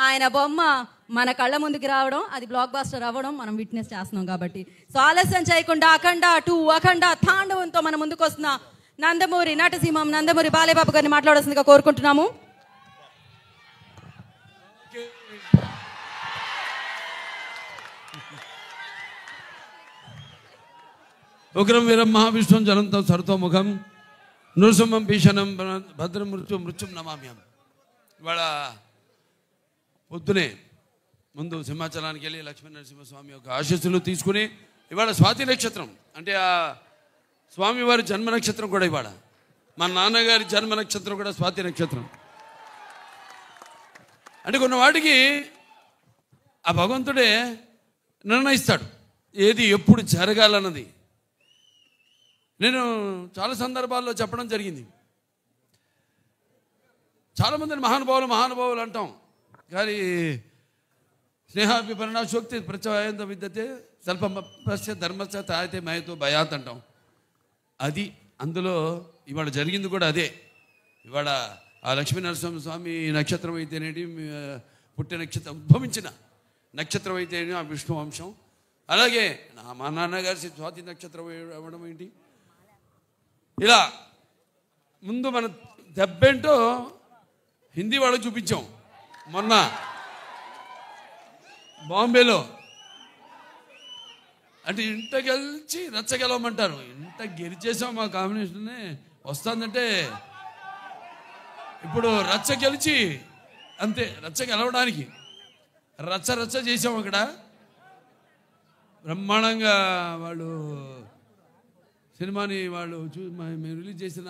ఆయన బొమ్మ మన కళ్ళ ముందుకు రావడం, అది బ్లాక్ బాస్టర్ అవ్వడం మనం విట్నెస్ చేస్తున్నాం. కాబట్టి సో ఆలస్యం చేయకుండా అఖండ 2 అఖండ తాండవంతో మన ముందుకు వస్తున్న నందమూరి నటసింహం నందమూరి బాలయ్యబాబు గారిని మాట్లాడాల్సిందిగా కోరుకుంటున్నాము. ఉగ్రం వీరం మహావిష్ణుం జనంతం సర్వతోముఖం నృసింహం భీషణం భద్రం మృత్యుం నమామ్యం. ఇవాళ పొద్దునే ముందు సింహాచలానికి వెళ్ళి లక్ష్మీ నరసింహస్వామి యొక్క ఆశీస్సులు తీసుకుని ఇవాళ స్వాతి నక్షత్రం అంటే ఆ స్వామివారి జన్మ నక్షత్రం కూడా ఇవాళ మా నాన్నగారి జన్మ నక్షత్రం కూడా స్వాతి నక్షత్రం. అంటే కొన్ని వాటికి ఆ భగవంతుడే నిర్ణయిస్తాడు ఏది ఎప్పుడు జరగాలన్నది. నేను చాలా సందర్భాల్లో చెప్పడం జరిగింది. చాలామందిని మహానుభావులు అంటాం, కానీ స్నేహాభిపరణాశోక్తి ప్రత్యయంత విద్యతే స్వల్పస్య ధర్మస్య తాయితే మయతో భయాత్ అంటాం. అది అందులో ఇవాళ జరిగింది కూడా అదే. ఇవాళ ఆ లక్ష్మీ నరసింహస్వామి నక్షత్రం అయితేనేటి పుట్టిన నక్షత్రం ఉద్భవించిన నక్షత్రం అయితేనే ఆ విష్ణు వంశం. అలాగే మా నాన్నగారి స్వాతి నక్షత్రం అవ్వడం ఏంటి, ఇలా ముందు మన దెబ్బేంటో హిందీ వాళ్ళకి చూపించాం. మొన్న బాంబేలో అంటే ఇంట గెలిచి రచ్చ గెలవమంటారు. ఇంట గెలిచేసాం మా కాంబినేషన్నే వస్తుందంటే ఇప్పుడు రచ్చ గెలిచి అంతే. రచ్చ గెలవడానికి రచ్చ చేసాం. అక్కడ బ్రహ్మాండంగా వాళ్ళు సినిమాని వాళ్ళు మేము రిలీజ్ చేసిన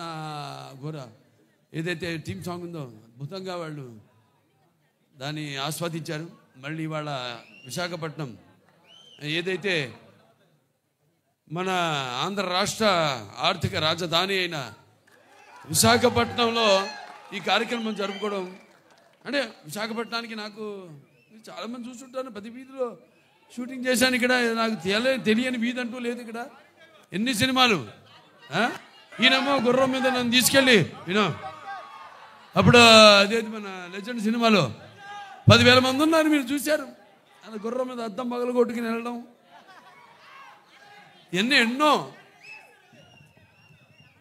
ఘోర ఏదైతే టీమ్ సాంగ్ ఉందో అద్భుతంగా వాళ్ళు దాన్ని ఆస్వాదించారు. మళ్ళీ ఇవాళ విశాఖపట్నం ఏదైతే మన ఆంధ్ర రాష్ట్ర ఆర్థిక రాజధాని అయిన విశాఖపట్నంలో ఈ కార్యక్రమం జరుపుకోవడం అంటే విశాఖపట్నానికి నాకు చాలామంది చూస్తుంటాను. ప్రతి వీధిలో షూటింగ్ చేశాను. ఇక్కడ నాకు తెలియని వీధి అంటూ లేదు. ఇక్కడ ఎన్ని సినిమాలు. ఈయనమ్మో గుర్రం మీద నన్ను తీసుకెళ్ళి అప్పుడు అదేది మన లెజెండ్ సినిమాలో 10,000 మంది ఉన్నారు, మీరు చూశారు. ఆయన గుర్రం మీద అద్దం పగలు కొట్టుకుని వెళ్ళడం ఎన్నో.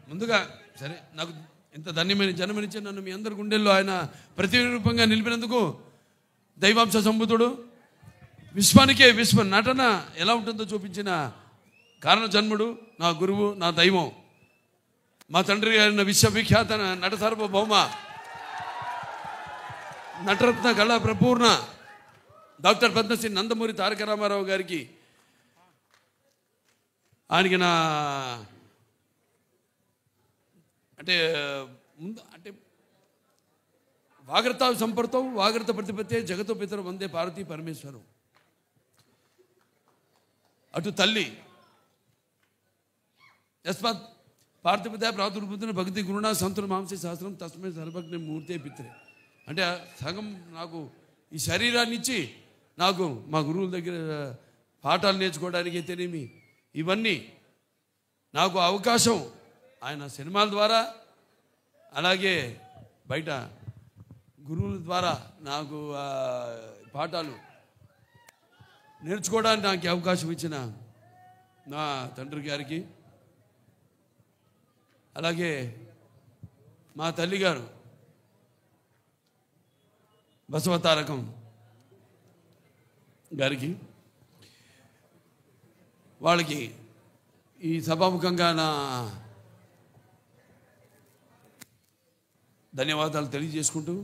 ముందుగా సరే నాకు ఇంత ధన్యమైన జన్మనిచ్చి నన్ను మీ అందరి గుండెల్లో ఆయన ప్రతిరూపంగా నిలిపినందుకు దైవాంశ సంబుధుడు విశ్వానికే విశ్వ నటన ఎలా ఉంటుందో చూపించిన కారణ జన్ముడు నా గురువు నా దైవం మా తండ్రి గారిన విశ్వవిఖ్యాత నట సార్వభౌమ నటరత్న కళా ప్రపూర్ణ డాక్టర్ పద్మశ్రీ నందమూరి తారక రామారావు గారికి ఆయనకి నా అంటే ముందు అంటే వాగ్రత సంపర్తం వాగ్రత ప్రతిపత్తే జగతో పితరు వందే పార్వతీ పరమేశ్వరం. అటు తల్లి యస్మాత్ పార్థిపత్య ప్రాతుర్పుత్ర భక్తి గురుణ సంతుల మాంసే సహస్రం తస్మై సర్వజ్ఞ మూర్తే పిత్రే. అంటే సగం నాకు ఈ శరీరాన్ని ఇచ్చి నాకు మా గురువుల దగ్గర పాఠాలు నేర్చుకోవడానికి అయితేనేమి ఇవన్నీ నాకు అవకాశం ఆయన సినిమాల ద్వారా అలాగే బయట గురువుల ద్వారా నాకు పాఠాలు నేర్చుకోవడానికి నాకు అవకాశం ఇచ్చిన నా తండ్రి గారికి అలాగే మా తల్లిగారు బసవతారకం గారికి వాళ్ళకి ఈ సభాముఖంగా నా ధన్యవాదాలు తెలియజేసుకుంటూ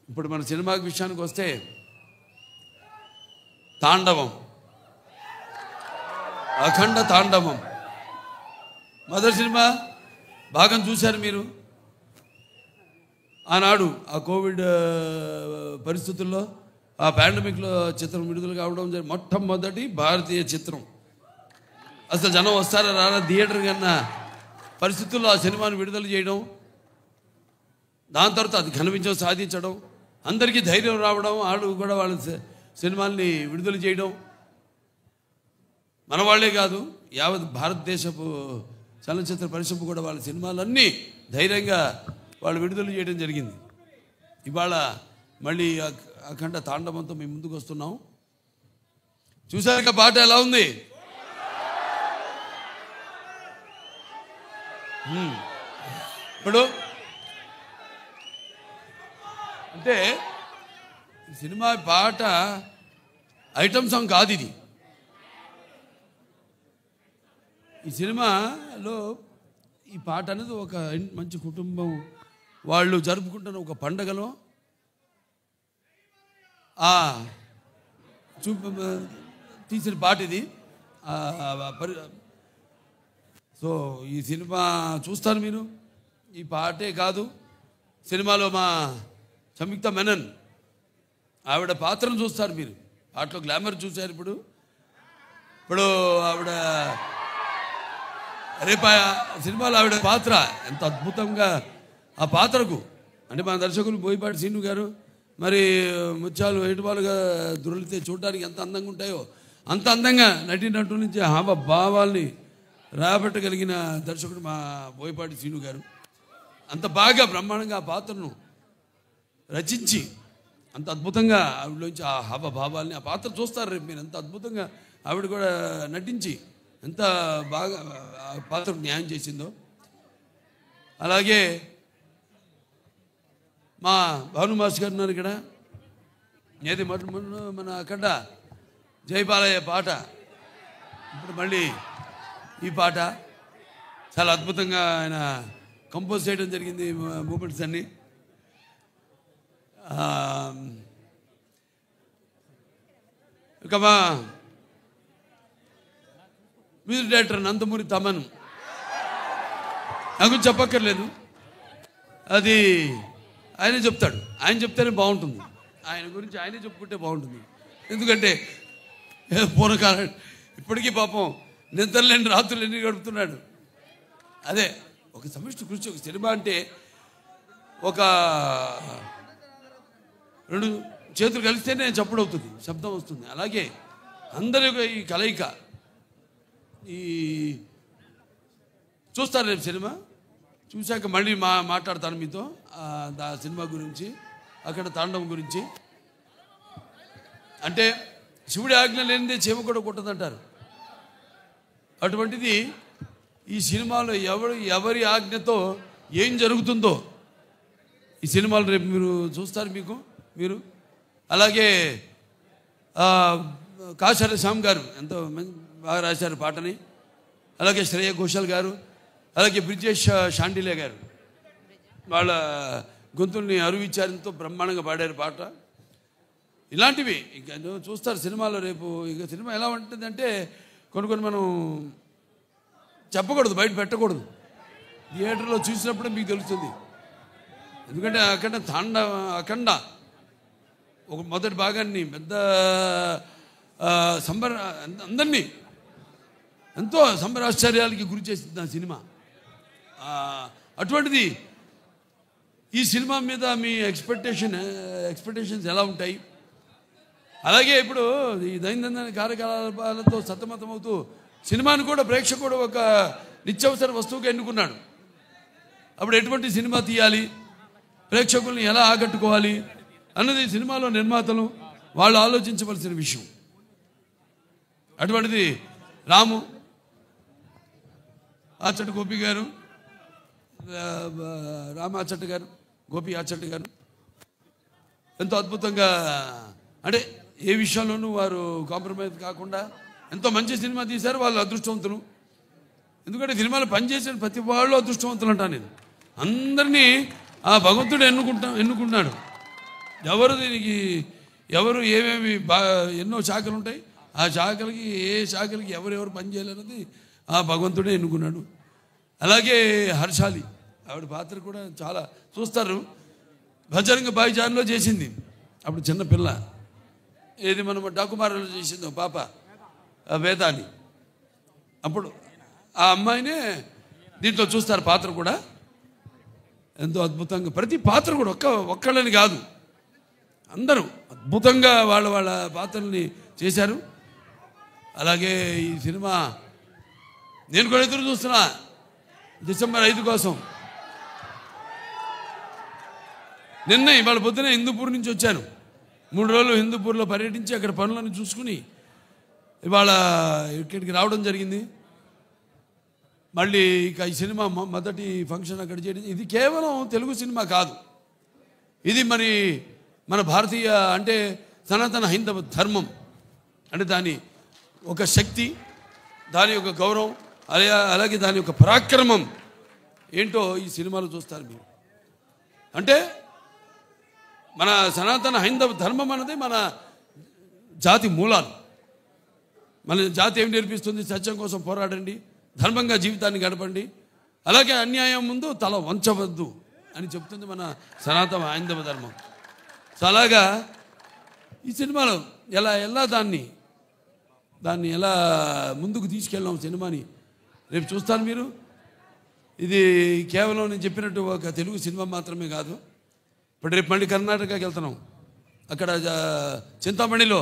ఇప్పుడు మన సినిమా విషయానికి వస్తే తాండవం అఖండ తాండవం మొదటి సినిమా భాగం చూశారు మీరు. ఆనాడు ఆ కోవిడ్ పరిస్థితుల్లో ఆ పాండమిక్లో చిత్రం విడుదల కావడం మొట్టమొదటి భారతీయ చిత్రం. అసలు జనం వస్తారా రారా థియేటర్ కన్నా పరిస్థితుల్లో ఆ సినిమాను విడుదల చేయడం, దాని తర్వాత అది ఘన విజయం సాధించడం, అందరికీ ధైర్యం రావడం, వాళ్ళు కూడా వాళ్ళ సినిమాల్ని విడుదల చేయడం, మన వాళ్ళే కాదు యావత్ భారతదేశపు చలనచిత్ర పరిశ్రమ కూడా వాళ్ళ సినిమాలన్నీ ధైర్యంగా వాళ్ళు విడుదల చేయడం జరిగింది. ఇవాళ మళ్ళీ అఖండ తాండవంతో మేము ముందుకు వస్తున్నాం. చూసాక పాట ఎలా ఉంది? ఇప్పుడు అంటే సినిమా పాట ఐటమ్ సాంగ్ కాదు ఇది. ఈ సినిమాలో ఈ పాట అనేది ఒక మంచి కుటుంబం వాళ్ళు జరుపుకుంటున్న ఒక పండగలో తీసిన పాట ఇది. సో ఈ సినిమా చూస్తారు మీరు. ఈ పాటే కాదు, సినిమాలో మా సంయుక్త మెనన్ ఆవిడ పాత్రను చూస్తారు మీరు. పాటలో గ్లామర్ చూశారు. ఇప్పుడు ఆవిడ రేపు సినిమాలో ఆవిడ పాత్ర ఎంత అద్భుతంగా ఆ పాత్రకు అంటే మన దర్శకులు బోయపాటి శ్రీను గారు మరి ముత్యాలు ఏటుబాలుగా దొరికితే చూడడానికి ఎంత అందంగా ఉంటాయో అంత అందంగా నటినట్టు నుంచి భావాల్ని రాబట్టగలిగిన దర్శకుడు మా బోయపాటి శ్రీను గారు. అంత బాగా బ్రహ్మాండంగా ఆ పాత్రను రచించి అంత అద్భుతంగా ఆవిడలోంచి ఆ భావాల్ని ఆ పాత్ర చూస్తారు రేపు మీరు. ఎంత అద్భుతంగా ఆవిడ కూడా నటించి ఎంత బాగా ఆ పాత్రకు న్యాయం చేసిందో. అలాగే మా భాను మాస్టర్ గారు ఉన్నారు ఇక్కడ. ఏది మన అక్కడ జయపాలయ్య పాట, ఇప్పుడు మళ్ళీ ఈ పాట చాలా అద్భుతంగా ఆయన కంపోజ్ చేయడం జరిగింది. మూమెంట్స్ అన్నీ ఇక మా మ్యూజిక్ డైరెక్టర్ నందమూరి తమన్ నాకు చెప్పక్కర్లేదు, అది ఆయనే చెప్తాడు. ఆయన చెప్తేనే బాగుంటుంది. ఆయన గురించి ఆయనే చెప్పుకుంటే బాగుంటుంది. ఎందుకంటే పూర్వకాలం ఇప్పటికీ పాపం నిద్రలేని రాత్రులు ఎన్ని గడుపుతున్నాడు. అదే ఒక సమిష్టి కృషి. ఒక సినిమా అంటే ఒక 2 చేతులు కలిస్తేనే చప్పుడవుతుంది, శబ్దం వస్తుంది. అలాగే అందరి ఈ కలయిక ఈ చూస్తారు రేపు సినిమా చూశాక మళ్ళీ మాట్లాడతాను మీతో ఆ సినిమా గురించి, అక్కడ తాండవం గురించి. అంటే శివుడి ఆజ్ఞ లేనిదే చీమ కూడా కొట్టదంటారు. అటువంటిది ఈ సినిమాలో ఎవరి ఆజ్ఞతో ఏం జరుగుతుందో ఈ సినిమాలు రేపు మీరు చూస్తారు మీరు. అలాగే కాశర శ్యామ్ గారు ఎంతో బాగా రాశారు పాటని. అలాగే శ్రేయ ఘోషాల్ గారు, అలాగే బ్రిజేష్ షాండిలే గారు వాళ్ళ గొంతుల్ని అరువిచ్చారంతో బ్రహ్మాండంగా పాడారు పాట. ఇలాంటివి ఇక చూస్తారు సినిమాలో రేపు. ఇక సినిమా ఎలా ఉంటుందంటే కొన్ని మనం చెప్పకూడదు, బయట పెట్టకూడదు. థియేటర్లో చూసినప్పుడే మీకు తెలుస్తుంది. ఎందుకంటే అఖండ ఒక మొదటి భాగాన్ని పెద్ద అందరినీ ఎంతో సంబరాశ్చర్యాలకి గురి చేసింది ఆ సినిమా. అటువంటిది ఈ సినిమా మీద మీ ఎక్స్పెక్టేషన్స్ ఎలా ఉంటాయి? అలాగే ఇప్పుడు ఈ దైనందిన కార్యకలాపాలతో సతమతమవుతూ సినిమాను కూడా ప్రేక్షకుడు ఒక నిత్యావసర వస్తువుగా ఎన్నుకున్నాడు. అప్పుడు ఎటువంటి సినిమా తీయాలి, ప్రేక్షకుల్ని ఎలా ఆకట్టుకోవాలి అన్నది సినిమాలో నిర్మాతలు వాళ్ళు ఆలోచించవలసిన విషయం. అటువంటిది రాము ఆచట గోపి గారు, రామాచట్ట గారు, గోపి ఆచట్ట గారు ఎంతో అద్భుతంగా అంటే ఏ విషయంలోనూ వారు కాంప్రమైజ్ కాకుండా ఎంతో మంచి సినిమా తీశారు. వాళ్ళు అదృష్టవంతులు. ఎందుకంటే సినిమాలో పనిచేసిన ప్రతి వాళ్ళు అదృష్టవంతులు అంటాను నేను. అందరినీ ఆ భగవంతుడు ఎన్నుకున్నాడు. ఎవరు ఏమేమి ఎన్నో శాఖలు ఉంటాయి. ఆ శాఖలకి ఏ శాఖలకి ఎవరెవరు పనిచేయాలన్నది ఆ భగవంతుడే ఎన్నుకున్నాడు. అలాగే హర్షాలి ఆవిడ పాత్ర కూడా చాలా చూస్తారు. భజరంగ భాయిజాన్లో చేసింది అప్పుడు చిన్న పిల్ల. ఏది మనం డాకుమారాలో చేసింది పాప వేదాన్ని. అప్పుడు ఆ అమ్మాయినే దీంట్లో చూస్తారు పాత్ర కూడా ఎంతో అద్భుతంగా. ప్రతి పాత్ర కూడా ఒక్కళ్ళని కాదు, అందరూ అద్భుతంగా వాళ్ళ పాత్రల్ని చేశారు. అలాగే ఈ సినిమా నేను కూడా ఎదురు చూస్తున్నా December 5 కోసం. నిన్న ఇవాళ పొద్దున హిందూపూర్ నుంచి వచ్చాను. 3 రోజులు హిందూపూర్లో పర్యటించి అక్కడ పనులను చూసుకుని ఇవాళ ఇక్కడికి రావడం జరిగింది. మళ్ళీ ఇక ఈ సినిమా మొదటి ఫంక్షన్ అక్కడ చేయడం. ఇది కేవలం తెలుగు సినిమా కాదు, ఇది మరి మన భారతీయ అంటే సనాతన హైందవ ధర్మం అంటే దాని ఒక శక్తి, దాని యొక్క గౌరవం, అలాగే దాని యొక్క పరాక్రమం ఏంటో ఈ సినిమాలో చూస్తారు మీరు. అంటే మన సనాతన హైందవ ధర్మం అన్నది మన జాతి మూలాలు. మన జాతి ఏం నేర్పిస్తుంది? సత్యం కోసం పోరాడండి, ధర్మంగా జీవితాన్ని గడపండి, అలాగే అన్యాయం ముందు తల వంచవద్దు అని చెప్తుంది మన సనాతన హైందవ ధర్మం. సో అలాగా ఈ సినిమాలో ఎలా దాన్ని ఎలా ముందుకు తీసుకెళ్ళాం సినిమాని రేపు చూస్తాను మీరు. ఇది కేవలం నేను చెప్పినట్టు ఒక తెలుగు సినిమా మాత్రమే కాదు. ఇప్పుడు రేపు మళ్ళీ కర్ణాటకకి వెళ్తున్నాం. అక్కడ చింతామణిలో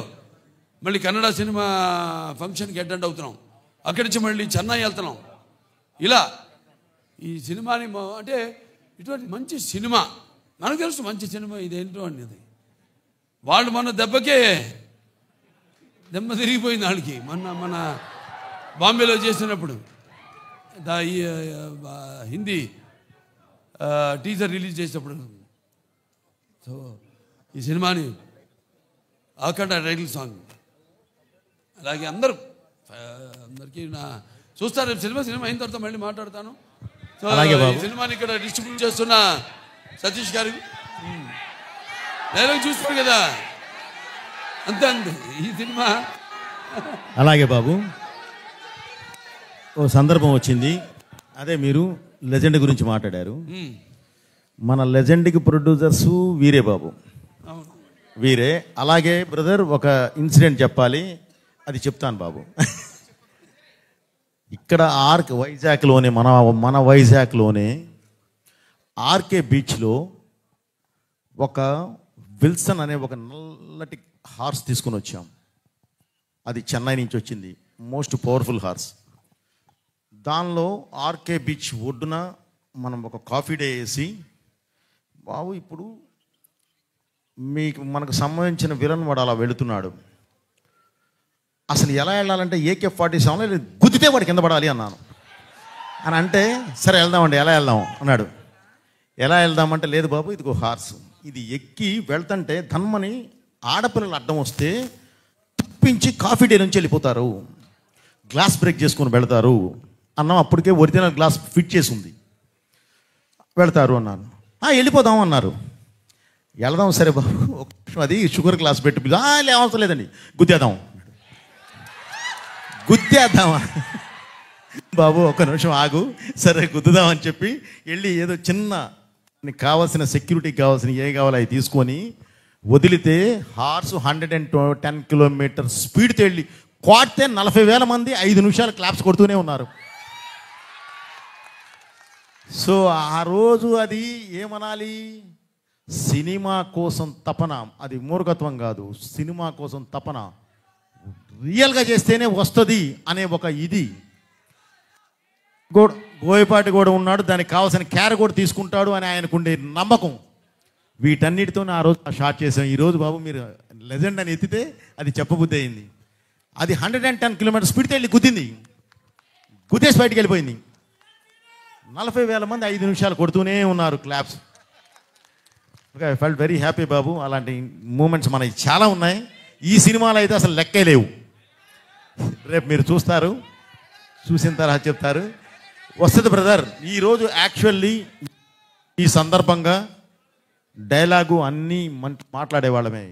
మళ్ళీ కన్నడ సినిమా ఫంక్షన్కి అటెండ్ అవుతున్నాం. అక్కడి నుంచి మళ్ళీ చెన్నై వెళ్తున్నాం. ఇలా ఈ సినిమాని అంటే ఇటువంటి మంచి సినిమా మనకు తెలుసు, మంచి సినిమా ఇదేంటో అనేది. వాళ్ళు మన దెబ్బకే దెబ్బ తిరిగిపోయింది వాళ్ళకి. మన బాంబేలో చేసినప్పుడు ఈ హిందీ టీజర్ రిలీజ్ చేసినప్పుడు. సో ఈ సినిమాని ఆఖండ టైటిల్ సాంగ్, అలాగే అందరికీ చూస్తారు రేపు సినిమా అయిన తర్వాత మళ్ళీ మాట్లాడతాను. సో ఈ సినిమాని ఇక్కడ డిస్ట్రిబ్యూట్ చేస్తున్న సతీష్ గారు డైలాగ్ చూస్తారు కదా, అంతే ఈ సినిమా. అలాగే బాబు, ఓ సందర్భం వచ్చింది, అదే మీరు లెజెండ్ గురించి మాట్లాడారు. మన లెజెండ్కి ప్రొడ్యూసర్స్ వీరే బాబు, వీరే. అలాగే బ్రదర్ ఒక ఇన్సిడెంట్ చెప్పాలి, అది చెప్తాను బాబు. ఇక్కడ వైజాగ్లోనే మన వైజాగ్లోనే ఆర్కే బీచ్లో ఒక విల్సన్ అనే ఒక నల్లటి హార్స్ తీసుకుని వచ్చాం. అది చెన్నై నుంచి వచ్చింది, మోస్ట్ పవర్ఫుల్ హార్స్. దానిలో ఆర్కే బీచ్ ఒడ్డున మనం ఒక కాఫీ డే వేసి, బాబు ఇప్పుడు మనకు సంబంధించిన విలన్ వాడు అలా వెళుతున్నాడు, అసలు ఎలా వెళ్ళాలంటే AK-47 గుద్దితే వాడు కింద పడాలి అన్నాను. అని అంటే సరే వెళ్దామండి, ఎలా వెళ్దాం అన్నాడు. ఎలా వెళ్దామంటే లేదు బాబు ఇదిగో హార్స్, ఇది ఎక్కి వెళ్తుంటే ధన్మని ఆడపిల్లలు అడ్డం వస్తే తప్పించి కాఫీ డే నుంచి వెళ్ళిపోతారు, గ్లాస్ బ్రేక్ చేసుకొని వెళతారు అన్నాం. అప్పటికే ఒరిజినల్ గ్లాస్ ఫిట్ చేసి ఉంది, వెళతారు అన్నాను. వెళ్ళిపోదాం అన్నారు. వెళదాం సరే బాబు, ఒక నిమిషం అది షుగర్ గ్లాస్ పెట్టి అవసరం లేదండి గుద్దేద్దామా బాబు, ఒక నిమిషం ఆగు, సరే గుద్దుదామని చెప్పి వెళ్ళి ఏదో చిన్న కావాల్సిన సెక్యూరిటీకి కావాల్సిన ఏ కావాలో అవి తీసుకొని వదిలితే హార్స్ 110 కిలోమీటర్ స్పీడ్తో వెళ్ళి కొడితే 40,000 మంది 5 నిమిషాలు క్లాప్స్ కొడుతూనే ఉన్నారు. సో ఆ రోజు అది ఏమనాలి, సినిమా కోసం తపన, అది మూర్ఖత్వం కాదు, సినిమా కోసం తపన, రియల్గా చేస్తేనే వస్తుంది అనే ఒక ఇది. గోయపాటి కూడా ఉన్నాడు, దానికి కావాల్సిన క్యారె కూడా తీసుకుంటాడు అని ఆయనకుండే నమ్మకం. వీటన్నిటితోనే ఆ రోజు షార్ట్ చేసాం. ఈరోజు బాబు మీరు లెజెండ్ అని ఎత్తితే అది చెప్పబుద్ధి అయింది. అది 110 కిలోమీటర్ స్పీడ్తో వెళ్ళి గుద్దేసి బయటికి వెళ్ళిపోయింది. 40,000 మంది 5 నిమిషాలు కొడుతూనే ఉన్నారు claps. I felt very happy బాబు. అలాంటి మూమెంట్స్ మనకి చాలా ఉన్నాయి. ఈ సినిమాలో అయితే అసలు లెక్కే లేవు. రేపు మీరు చూస్తారు, చూసిన తర్వాత చెప్తారు. వస్తుంది బ్రదర్. ఈరోజు యాక్చువల్లీ ఈ సందర్భంగా డైలాగు అన్నీ మాట్లాడేవాళ్ళమే,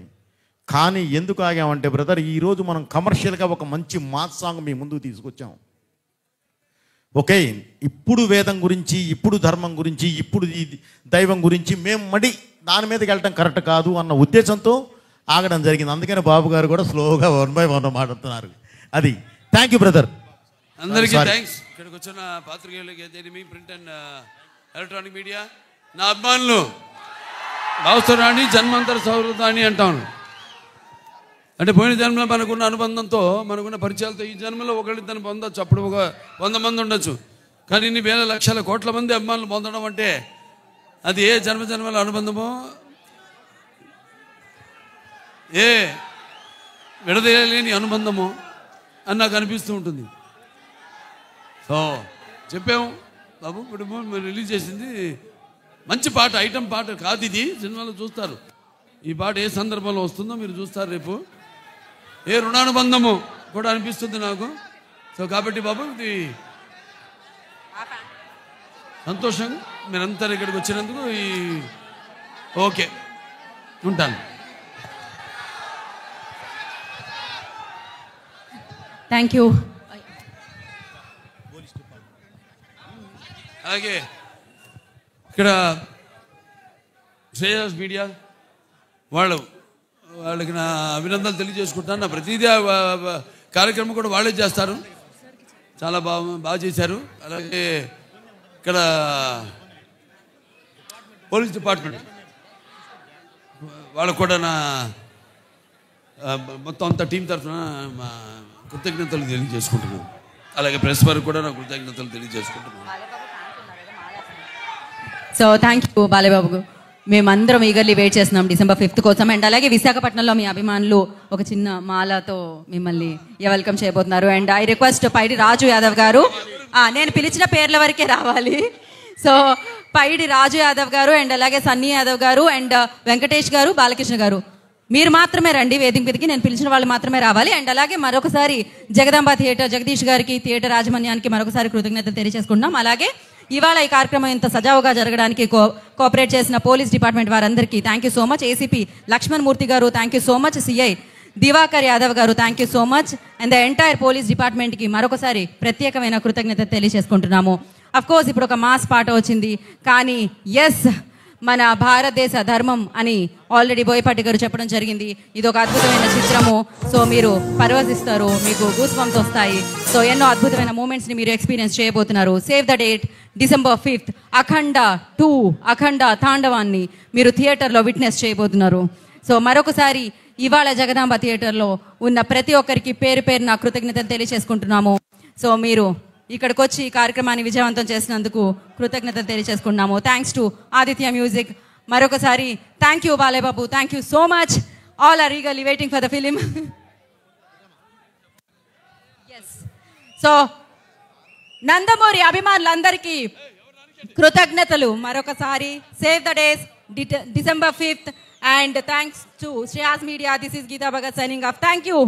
కానీ ఎందుకు ఆగామంటే బ్రదర్, ఈరోజు మనం కమర్షియల్గా ఒక మంచి మాస్ సాంగ్ మీ ముందుకు తీసుకొచ్చాం. ఓకే, ఇప్పుడు వేదం గురించి, ఇప్పుడు ధర్మం గురించి, ఇప్పుడు ఈ దైవం గురించి మేము దాని మీదకి వెళ్ళటం కరెక్ట్ కాదు అన్న ఉద్దేశంతో ఆగడం జరిగింది. అందుకని బాబు గారు కూడా స్లోగా 1 by 1 మాట్లాడుతున్నారు. అది థ్యాంక్ యూ బ్రదర్, అందరికీ థ్యాంక్స్. ఇక్కడికి వచ్చిన పాత్రికేయులకి, ప్రింట్ అండ్ ఎలక్ట్రానిక్ మీడియా, నా అభిమానులు, భావస్థరాన్ని జన్మాంతర సౌహృదాన్ని అంటాను. అంటే పోయిన జన్మలో మనకున్న అనుబంధంతో, మనకున్న పరిచయాలతో ఈ జన్మలో ఒకళ్ళిద్దరిని పొందొచ్చు, అప్పుడు ఒక 100 మంది ఉండొచ్చు. కానీ ఇన్ని వేల లక్షల కోట్ల మంది అభిమానులు పొందడం అంటే అది ఏ జన్మల అనుబంధమో విడదీయలేని అనుబంధము అని నాకు అనిపిస్తూ ఉంటుంది. సో చెప్పాము బాబు, ఇప్పుడు మీరు రిలీజ్ చేసింది మంచి పాట, ఐటమ్ పాట కాదు ఇది. సినిమాలో చూస్తారు ఈ పాట ఏ సందర్భంలో వస్తుందో మీరు చూస్తారు రేపు. ఏ రుణానుబంధము కూడా అనిపిస్తుంది నాకు. సో కాబట్టి బాబు ఇది సంతోషం మీరంతా ఇక్కడికి వచ్చినందుకు. ఓకే, ఉంటాను. Thank you. అలాగే ఇక్కడ శ్రేయస్ మీడియా వాళ్ళకి నా అభినందనలు తెలియజేసుకుంటాను. నా ప్రతిదీ కార్యక్రమం కూడా వాళ్ళే చేస్తారు, చాలా బాగా చేశారు. అలాగే ఇక్కడ పోలీస్ డిపార్ట్మెంట్ వాళ్ళకు కూడా నా మొత్తం అంత టీం తరఫున మా కృతజ్ఞతలు తెలియజేసుకుంటున్నాను. అలాగే ప్రెస్ వారికి కూడా నా కృతజ్ఞతలు తెలియజేసుకుంటున్నాను. So thank you Balayya Babu. మేమందరం ఈగర్లీ వెయిట్ చేస్తున్నాం December 5th కోసం. అండ్ అలాగే విశాఖపట్నంలో మీ అభిమానులు ఒక చిన్న మాలతో మిమ్మల్ని వెల్కమ్ చేయబోతున్నారు. అండ్ ఐ రిక్వెస్ట్ పైడి రాజు యాదవ్ గారు, నేను పిలిచిన పేర్ల వరకే రావాలి. సో పైడి రాజు యాదవ్ గారు అండ్ అలాగే సన్నీ యాదవ్ గారు అండ్ వెంకటేష్ గారు, బాలకృష్ణ గారు, మీరు మాత్రమే రండి వేదిక మీదకి. నేను పిలిచిన వాళ్ళు మాత్రమే రావాలి. అండ్ అలాగే మరొకసారి జగదాంబ థియేటర్ జగదీష్ గారికి, థియేటర్ యాజమాన్యానికి మరొకసారి కృతజ్ఞతలు తెలియజేసుకుంటున్నాం. అలాగే ఇవాళ ఈ కార్యక్రమం ఇంత సజావుగా జరగడానికి కోఆపరేట్ చేసిన పోలీస్ డిపార్ట్మెంట్ వారందరికీ thank you so much. ACP Lakshman Murthy గారు thank you so much. CI Diwakar Yadav గారు thank you so much. And the entire police డిపార్ట్మెంట్కి మరొకసారి ప్రత్యేకమైన కృతజ్ఞత తెలియజేసుకుంటున్నాము. అఫ్కోర్స్ ఇప్పుడు ఒక మాస్ పాట వచ్చింది, కానీ ఎస్ మన భారతదేశ ధర్మం అని ఆల్రెడీ బోయపాటి గారు చెప్పడం జరిగింది. ఇది ఒక అద్భుతమైన చిత్రము. సో మీరు పరవశిస్తారు, మీకు గూస్ బంప్స్ వస్తాయి. సో ఎన్నో అద్భుతమైన మూమెంట్స్ని మీరు ఎక్స్పీరియన్స్ చేయబోతున్నారు. Save the date December 5th అఖండ 2 అఖండ తాండవాన్ని మీరు థియేటర్లో విట్నెస్ చేయబోతున్నారు. సో మరొకసారి ఇవాళ జగదాంబ థియేటర్లో ఉన్న ప్రతి ఒక్కరికి పేరు పేరు నా కృతజ్ఞతలు తెలియజేసుకుంటున్నాము. సో మీరు ఇక్కడికి వచ్చి ఈ కార్యక్రమాన్ని విజయవంతం చేసినందుకు కృతజ్ఞతలు తెలియజేసుకుంటున్నాము. Thanks to Aditya music. మరొకసారి thank you Balayya Babu, thank you so much. All are eagerly waiting for the film. So Nandamuri అభిమానులందరికీ కృతజ్ఞతలు మరొకసారి. Save the days December 5th and thanks to Shreyas Media. This is Geeta Bhagat signing off. Thank you.